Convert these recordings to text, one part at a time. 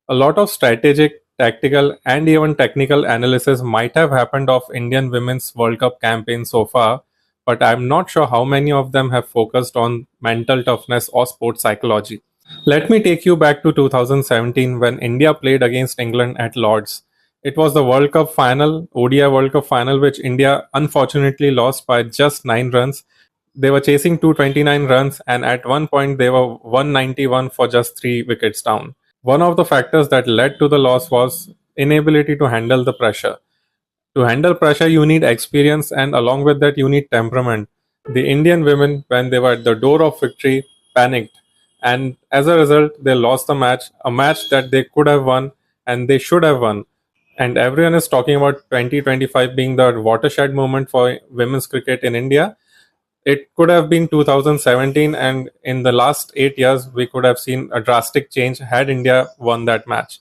A lot of strategic, tactical, and even technical analysis might have happened of Indian women's World Cup campaign so far, but I'm not sure how many of them have focused on mental toughness or sports psychology. Let me take you back to 2017 when India played against England at Lord's. It was the World Cup final, ODI World Cup final, which India unfortunately lost by just 9 runs. They were chasing 229 runs, and at one point they were 191 for just 3 wickets down. One of the factors that led to the loss was inability to handle the pressure. To handle pressure, you need experience, and along with that, you need temperament. The Indian women, when they were at the door of victory, panicked, and as a result, they lost the match, a match that they could have won and they should have won. And everyone is talking about 2025 being the watershed moment for women's cricket in India. It could have been 2017, and in the last 8 years, we could have seen a drastic change had India won that match.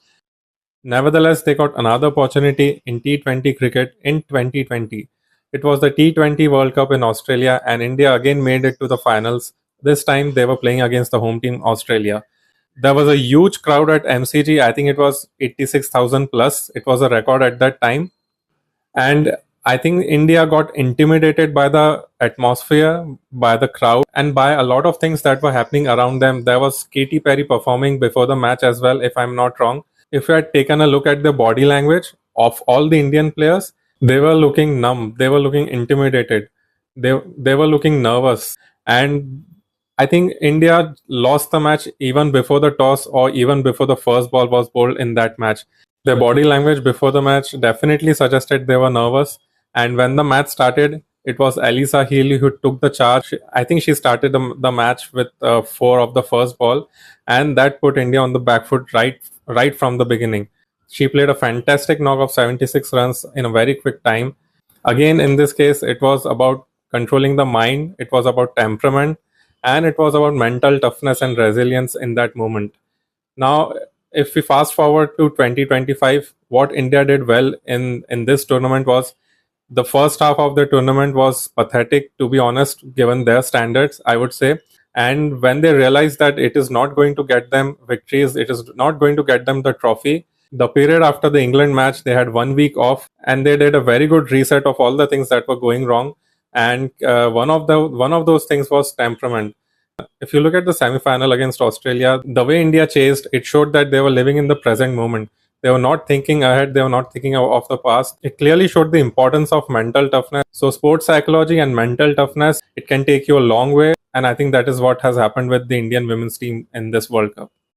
Nevertheless, they got another opportunity in T20 cricket in 2020. It was the T20 World Cup in Australia, and India again made it to the finals. This time, they were playing against the home team, Australia. There was a huge crowd at MCG. I think it was 86,000 plus. It was a record at that time. And I think India got intimidated by the atmosphere, by the crowd, and by a lot of things that were happening around them. There was Katy Perry performing before the match as well, if I'm not wrong. If you had taken a look at the body language of all the Indian players, they were looking numb, they were looking intimidated, they were looking nervous. And I think India lost the match even before the toss or even before the first ball was bowled in that match. Their body language before the match definitely suggested they were nervous. And when the match started, it was Elisa Healy who took the charge. I think she started the match with 4 of the first ball, and that put India on the back foot right from the beginning. She played a fantastic knock of 76 runs in a very quick time. Again, in this case, it was about controlling the mind, it was about temperament, and it was about mental toughness and resilience in that moment. Now, if we fast forward to 2025, what India did well in this tournament was the first half of the tournament was pathetic, to be honest, given their standards, I would say. And when they realized that it is not going to get them victories, it is not going to get them the trophy, the period after the England match, they had 1 week off, and they did a very good reset of all the things that were going wrong. And one of those things was temperament. If you look at the semi-final against Australia, the way India chased, it showed that they were living in the present moment. They were not thinking ahead, they were not thinking of the past. It clearly showed the importance of mental toughness. So sports psychology and mental toughness, it can take you a long way. And I think that is what has happened with the Indian women's team in this World Cup.